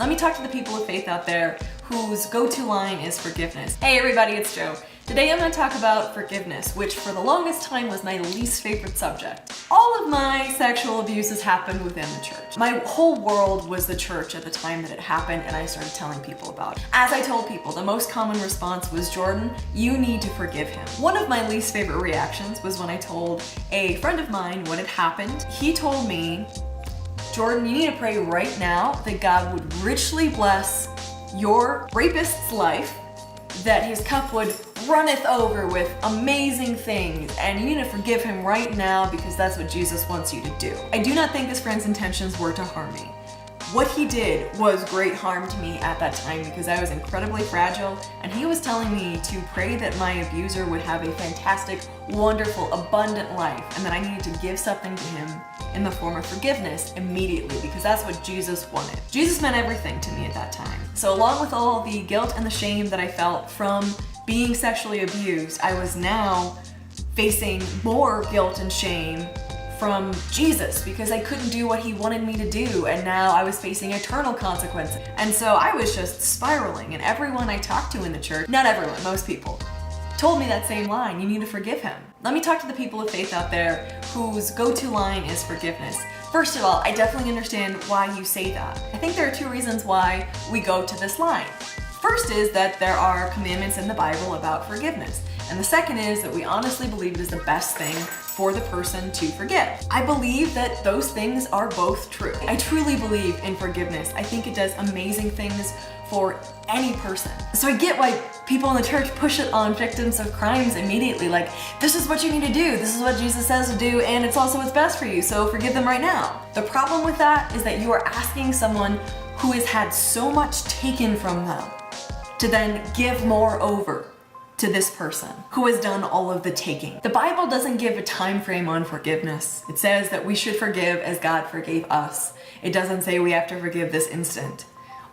Let me talk to the people of faith out there whose go-to line is forgiveness. Hey everybody, it's Joe. Today I'm going to talk about forgiveness, which for the longest time was my least favorite subject. All of my sexual abuses happened within the church. My whole world was the church at the time that it happened, and I started telling people about it. As I told people, the most common response was, Jordan, you need to forgive him. One of my least favorite reactions was when I told a friend of mine what had happened. He told me, Jordan, you need to pray right now that God would richly bless your rapist's life, that his cup would runneth over with amazing things, and you need to forgive him right now because that's what Jesus wants you to do. I do not think this friend's intentions were to harm me. What he did was great harm to me at that time because I was incredibly fragile, and he was telling me to pray that my abuser would have a fantastic, wonderful, abundant life, and that I needed to give something to him in the form of forgiveness immediately because that's what Jesus wanted. Jesus meant everything to me at that time. So along with all the guilt and the shame that I felt from being sexually abused, I was now facing more guilt and shame from Jesus because I couldn't do what he wanted me to do, and now I was facing eternal consequences. And so I was just spiraling, and everyone I talked to in the church, not everyone, most people, told me that same line, you need to forgive him. Let me talk to the people of faith out there whose go-to line is forgiveness. First of all, I definitely understand why you say that. I think there are two reasons why we go to this line. First is that there are commandments in the Bible about forgiveness. And the second is that we honestly believe it is the best thing for the person to forgive. I believe that those things are both true. I truly believe in forgiveness. I think it does amazing things for any person. So I get why people in the church push it on victims of crimes immediately, like, this is what you need to do, this is what Jesus says to do, and it's also what's best for you, so forgive them right now. The problem with that is that you are asking someone who has had so much taken from them to then give more over to this person who has done all of the taking. The Bible doesn't give a time frame on forgiveness. It says that we should forgive as God forgave us. It doesn't say we have to forgive this instant.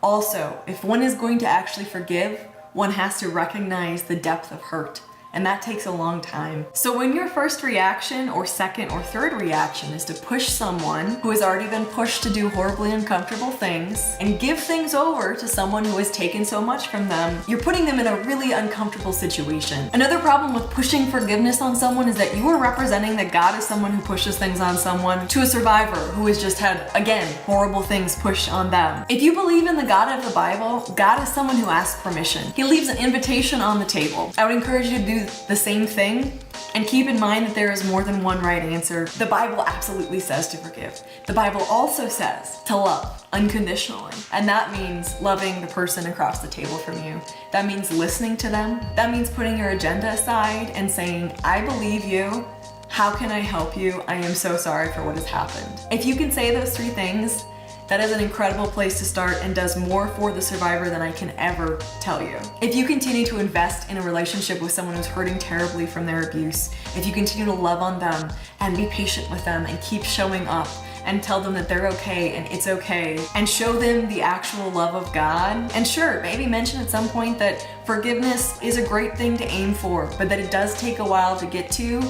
Also, if one is going to actually forgive, one has to recognize the depth of hurt, and that takes a long time. So when your first reaction or second or third reaction is to push someone who has already been pushed to do horribly uncomfortable things and give things over to someone who has taken so much from them, you're putting them in a really uncomfortable situation. Another problem with pushing forgiveness on someone is that you are representing that God is someone who pushes things on someone to a survivor who has just had, again, horrible things pushed on them. If you believe in the God of the Bible, God is someone who asks permission. He leaves an invitation on the table. I would encourage you to do the same thing, and keep in mind that there is more than one right answer. The Bible absolutely says to forgive. The Bible also says to love unconditionally, and that means loving the person across the table from you. That means listening to them. That means putting your agenda aside and saying, I believe you. How can I help you? I am so sorry for what has happened. If you can say those three things, that is an incredible place to start and does more for the survivor than I can ever tell you. If you continue to invest in a relationship with someone who's hurting terribly from their abuse, if you continue to love on them and be patient with them and keep showing up and tell them that they're okay and it's okay, and show them the actual love of God, and sure, maybe mention at some point that forgiveness is a great thing to aim for, but that it does take a while to get to,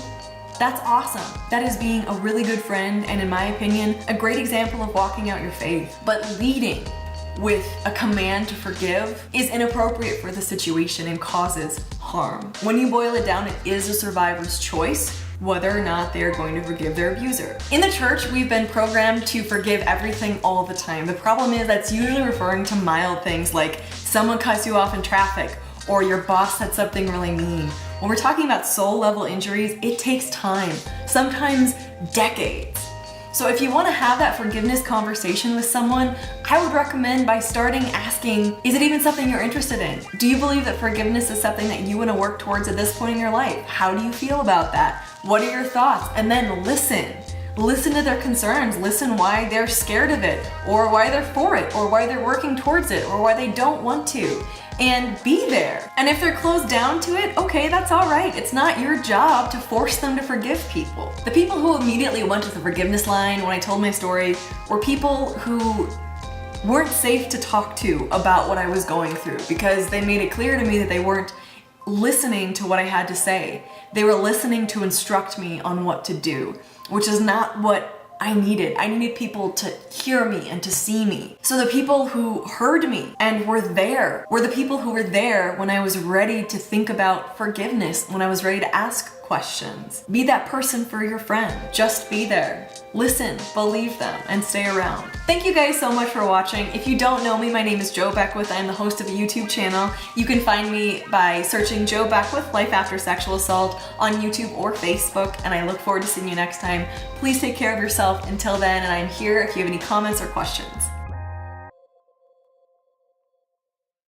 that's awesome. That is being a really good friend, and in my opinion, a great example of walking out your faith. But leading with a command to forgive is inappropriate for the situation and causes harm. When you boil it down, it is a survivor's choice whether or not they are going to forgive their abuser. In the church, we've been programmed to forgive everything all the time. The problem is that's usually referring to mild things like someone cuts you off in traffic or your boss said something really mean. When we're talking about soul level injuries, it takes time, sometimes decades. So if you want to have that forgiveness conversation with someone, I would recommend by starting asking, is it even something you're interested in? Do you believe that forgiveness is something that you want to work towards at this point in your life? How do you feel about that? What are your thoughts? And then listen. Listen to their concerns, listen why they're scared of it, or why they're for it, or why they're working towards it, or why they don't want to. And be there. And if they're closed down to it, okay, that's all right. It's not your job to force them to forgive people. The people who immediately went to the forgiveness line when I told my story were people who weren't safe to talk to about what I was going through because they made it clear to me that they weren't listening to what I had to say. They were listening to instruct me on what to do, which is not what I needed. I needed people to hear me and to see me. So the people who heard me and were there were the people who were there when I was ready to think about forgiveness, when I was ready to ask questions. Be that person for your friend. Just be there. Listen, believe them, and stay around. Thank you guys so much for watching. If you don't know me, my name is Jo Beckwith. I'm the host of a YouTube channel. You can find me by searching Jo Beckwith Life After Sexual Assault on YouTube or Facebook, and I look forward to seeing you next time. Please take care of yourself until then, and I'm here if you have any comments or questions.